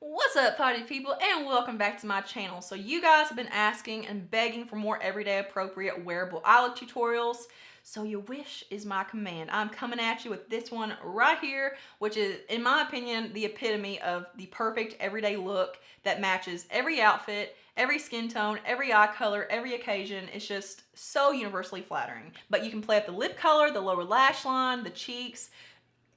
What's up, party people, and welcome back to my channel. So you guys have been asking and begging for more everyday appropriate wearable eye look tutorials. So your wish is my command. I'm coming at you with this one right here, which is, in my opinion, the epitome of the perfect everyday look that matches every outfit, every skin tone, every eye color, every occasion. It's just so universally flattering. But you can play up the lip color, the lower lash line, the cheeks,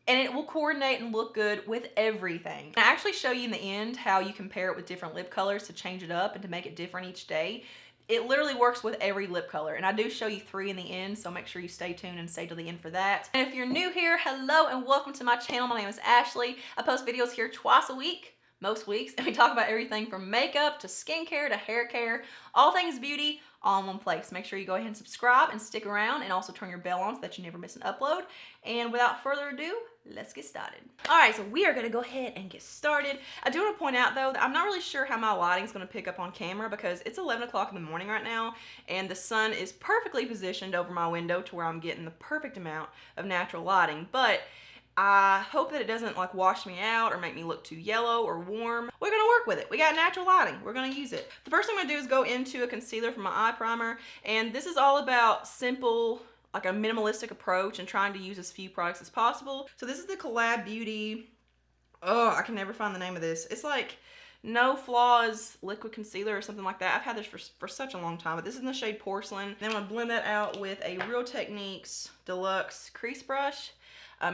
and it will coordinate and look good with everything. I actually show you in the end how you compare it with different lip colors to change it up and to make it different each day. It literally works with every lip color, and I do show you 3 in the end, so make sure you stay tuned and stay till the end for that. And if you're new here, hello and welcome to my channel. My name is Ashley. I post videos here twice a week, most weeks, and we talk about everything from makeup to skincare to hair care, all things beauty, all in one place. Make sure you go ahead and subscribe and stick around, and also turn your bell on so that you never miss an upload. And without further ado, let's get started. All right, so we are gonna go ahead and get started. I do want to point out though that I'm not really sure how my lighting is gonna pick up on camera because it's 11 o'clock in the morning right now, and the sun is perfectly positioned over my window to where I'm getting the perfect amount of natural lighting. But I hope that it doesn't like wash me out or make me look too yellow or warm. We're gonna work with it. We got natural lighting. We're gonna use it. The first thing I'm gonna do is go into a concealer for my eye primer, and this is all about simple, like a minimalistic approach and trying to use as few products as possible. So this is the Collab Beauty, oh, I can never find the name of this. It's like No Flaws liquid concealer or something like that. I've had this for such a long time, but this is in the shade Porcelain. Then I'm gonna blend that out with a Real Techniques Deluxe crease brush.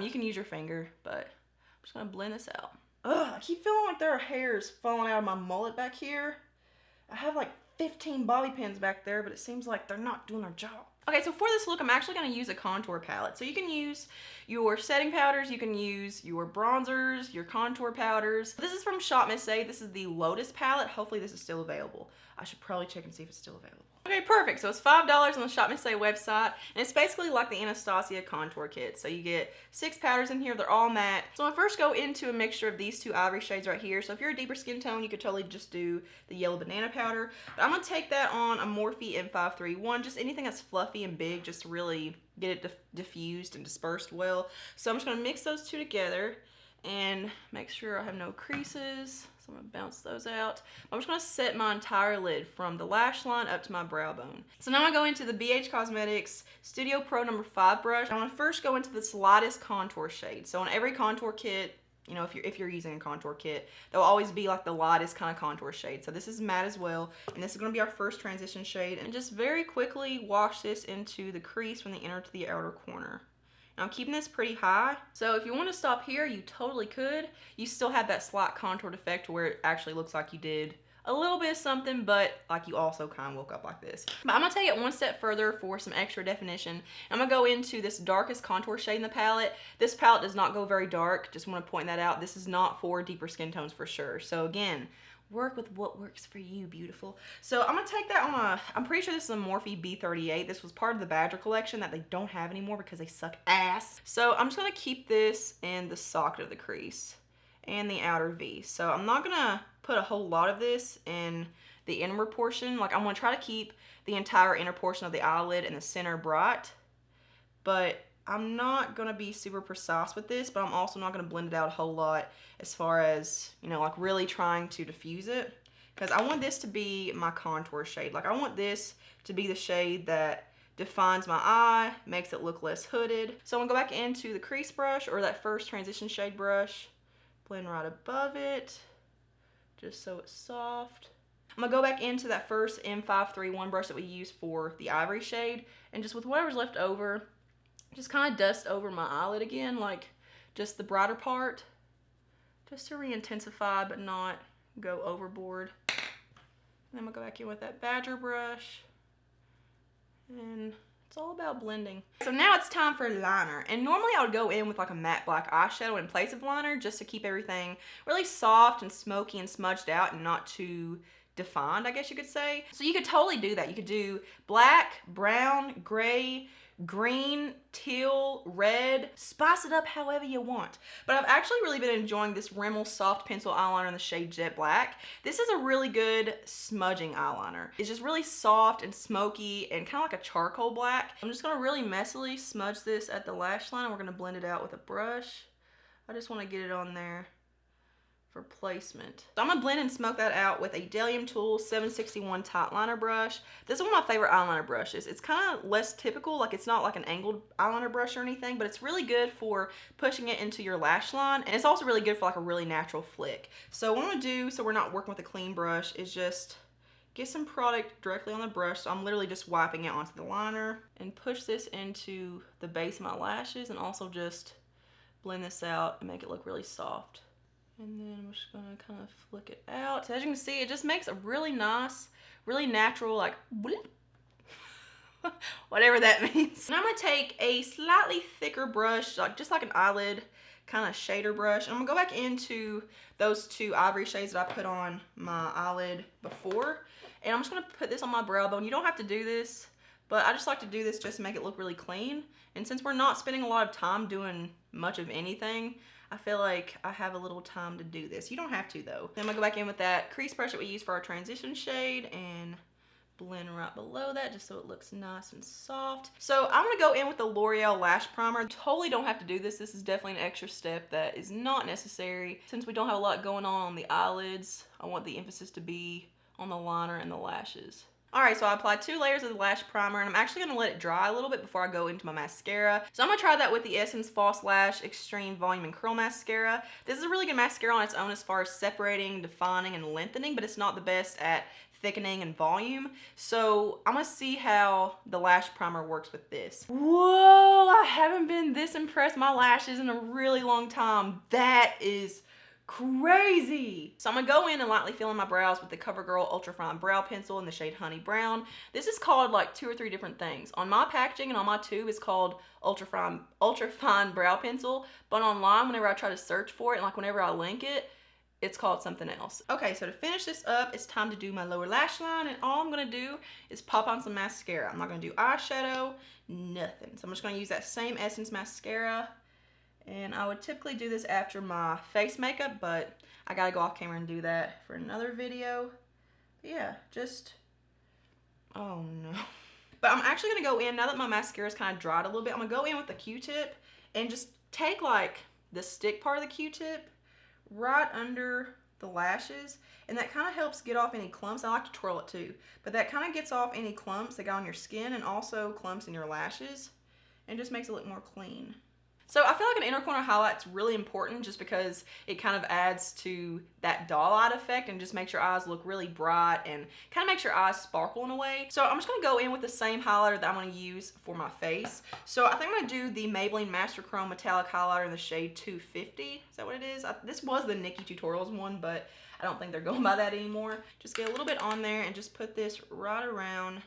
You can use your finger, but I'm just gonna blend this out. Ugh, I keep feeling like there are hairs falling out of my mullet back here. I have like 15 bobby pins back there, but it seems like they're not doing their job. Okay, so for this look, I'm actually going to use a contour palette. So you can use your setting powders, you can use your bronzers, your contour powders. This is from Shop Miss A. This is the Lotus palette. Hopefully this is still available. I should probably check and see if it's still available. Okay, perfect. So it's $5 on the Shop Miss A website, and it's basically like the Anastasia contour kit. So you get 6 powders in here. They're all matte. So I'm gonna first go into a mixture of these 2 ivory shades right here. So if you're a deeper skin tone, you could totally just do the yellow banana powder. But I'm gonna take that on a Morphe M531, just anything that's fluffy and big, just to really get it diffused and dispersed well. So I'm just gonna mix those 2 together and make sure I have no creases. So I'm gonna bounce those out. I'm just gonna set my entire lid from the lash line up to my brow bone. So now I'm gonna go into the BH Cosmetics Studio Pro number 5 brush. I'm gonna first go into this lightest contour shade. So on every contour kit, you know, if you're using a contour kit, there'll always be like the lightest kind of contour shade. So this is matte as well, and this is gonna be our first transition shade. And just very quickly wash this into the crease from the inner to the outer corner. Now I'm keeping this pretty high, so if you want to stop here, you totally could. You still have that slight contour effect where it actually looks like you did a little bit of something, but like you also kind of woke up like this. But I'm gonna take it one step further for some extra definition. I'm gonna go into this darkest contour shade in the palette. This palette does not go very dark, just want to point that out. This is not for deeper skin tones for sure. So again, work with what works for you, beautiful. So I'm gonna take that on a, I'm pretty sure this is a Morphe B38. This was part of the Badger collection that they don't have anymore because they suck ass. So I'm just gonna keep this in the socket of the crease and the outer V. So I'm not gonna put a whole lot of this in the inner portion. Like I'm gonna try to keep the entire inner portion of the eyelid and the center bright, but I'm not gonna be super precise with this, but I'm also not gonna blend it out a whole lot as far as, you know, like really trying to diffuse it, because I want this to be my contour shade. Like I want this to be the shade that defines my eye, makes it look less hooded. So I'm gonna go back into the crease brush, or that first transition shade brush, blend right above it, just so it's soft. I'm gonna go back into that first M531 brush that we used for the ivory shade, and just with whatever's left over, just kind of dust over my eyelid again, like just the brighter part, just to re-intensify but not go overboard. And then I'm gonna go back in with that Badger brush, and it's all about blending. So now it's time for liner, and normally I would go in with like a matte black eyeshadow in place of liner just to keep everything really soft and smoky and smudged out and not too defined, I guess you could say. So you could totally do that. You could do black, brown, gray, green, teal, red, spice it up however you want. But I've actually really been enjoying this Rimmel soft pencil eyeliner in the shade Jet Black. This is a really good smudging eyeliner. It's just really soft and smoky and kind of like a charcoal black. I'm just gonna really messily smudge this at the lash line, and we're gonna blend it out with a brush. I just wanna get it on there for placement. So I'm gonna blend and smoke that out with a Delium Tool 761 Tight Liner brush. This is one of my favorite eyeliner brushes. It's kind of less typical, like it's not like an angled eyeliner brush or anything, but it's really good for pushing it into your lash line, and it's also really good for like a really natural flick. So what I'm gonna do, so we're not working with a clean brush, is just get some product directly on the brush. So I'm literally just wiping it onto the liner and push this into the base of my lashes, and also just blend this out and make it look really soft. And then I'm just gonna kind of flick it out. So as you can see, it just makes a really nice, really natural, like, whatever that means. And I'm gonna take a slightly thicker brush, like just like an eyelid kind of shader brush. And I'm gonna go back into those two ivory shades that I put on my eyelid before. And I'm just gonna put this on my brow bone. You don't have to do this, but I just like to do this just to make it look really clean. And since we're not spending a lot of time doing much of anything, I feel like I have a little time to do this. You don't have to though. Then I'm gonna go back in with that crease brush that we use for our transition shade and blend right below that just so it looks nice and soft. So I'm gonna go in with the L'Oreal Lash Primer. Totally don't have to do this. This is definitely an extra step that is not necessary. Since we don't have a lot going on the eyelids, I want the emphasis to be on the liner and the lashes. Alright, so I applied 2 layers of the lash primer, and I'm actually going to let it dry a little bit before I go into my mascara. So I'm going to try that with the Essence False Lash Extreme Volume and Curl Mascara. This is a really good mascara on its own as far as separating, defining, and lengthening, but it's not the best at thickening and volume. So I'm going to see how the lash primer works with this. Whoa, I haven't been this impressed with my lashes in a really long time. That is crazy. So I'm gonna go in and lightly fill in my brows with the CoverGirl Ultra Fine Brow Pencil in the shade Honey Brown. This is called like 2 or 3 different things. On my packaging and on my tube, it's called Ultra Fine Brow Pencil, but online, whenever I try to search for it and like whenever I link it, it's called something else. Okay, so to finish this up, it's time to do my lower lash line, and all I'm gonna do is pop on some mascara. I'm not gonna do eyeshadow, nothing. So I'm just gonna use that same Essence mascara. And I would typically do this after my face makeup, but I gotta go off camera and do that for another video. But yeah, just, oh no. But I'm actually gonna go in, now that my mascara is kind of dried a little bit, I'm gonna go in with the Q-tip and just take like the stick part of the Q-tip right under the lashes. And that kind of helps get off any clumps. I like to twirl it too. But that kind of gets off any clumps that got on your skin and also clumps in your lashes. And just makes it look more clean. So I feel like an inner corner highlight's really important just because it kind of adds to that doll-eyed effect and just makes your eyes look really bright and kind of makes your eyes sparkle in a way. So I'm just going to go in with the same highlighter that I'm going to use for my face. So I think I'm going to do the Maybelline Master Chrome Metallic Highlighter in the shade 250. Is that what it is? This was the Nikki Tutorials one, but I don't think they're going by that anymore. Just get a little bit on there and just put this right around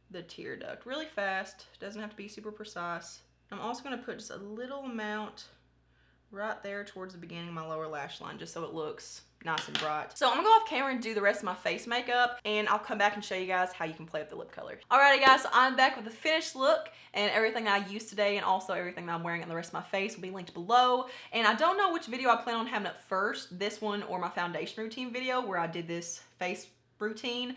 the tear duct really fast. Doesn't have to be super precise. I'm also going to put just a little amount right there towards the beginning of my lower lash line just so it looks nice and bright. So I'm going to go off camera and do the rest of my face makeup, and I'll come back and show you guys how you can play with the lip color. Alrighty guys, so I'm back with the finished look, and everything I used today and also everything that I'm wearing on the rest of my face will be linked below. And I don't know which video I plan on having up first, this one or my foundation routine video where I did this face routine.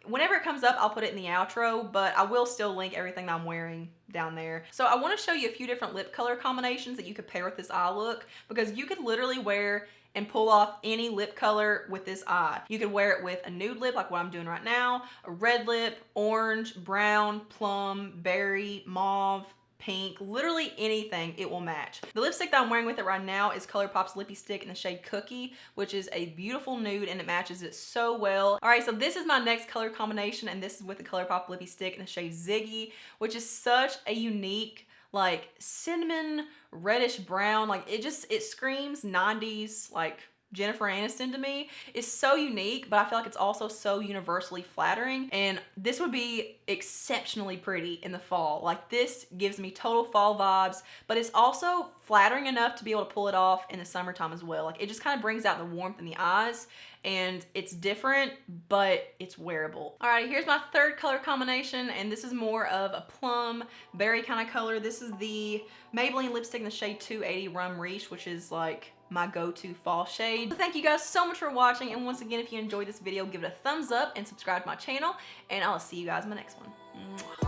Whenever it comes up, I'll put it in the outro, but I will still link everything that I'm wearing down there. So I want to show you a few different lip color combinations that you could pair with this eye look, because you could literally wear and pull off any lip color with this eye. You could wear it with a nude lip like what I'm doing right now, a red lip, orange, brown, plum, berry, mauve, pink, literally anything, it will match. The lipstick that I'm wearing with it right now is ColourPop's Lippy Stick in the shade Cookie, which is a beautiful nude and it matches it so well. All right, so this is my next color combination, and this is with the ColourPop Lippy Stick in the shade Ziggy, which is such a unique, like cinnamon reddish brown, like it screams 90s, like Jennifer Aniston to me. Is so unique, but I feel like it's also so universally flattering, and this would be exceptionally pretty in the fall. Like this gives me total fall vibes, but it's also flattering enough to be able to pull it off in the summertime as well. Like it just kind of brings out the warmth in the eyes, and it's different, but it's wearable. All right, here's my third color combination, and this is more of a plum berry kind of color. This is the Maybelline lipstick in the shade 280 Rum Riche, which is like my go-to fall shade. So thank you guys so much for watching, and once again, if you enjoyed this video, give it a thumbs up and subscribe to my channel, and I'll see you guys in my next one. Mwah.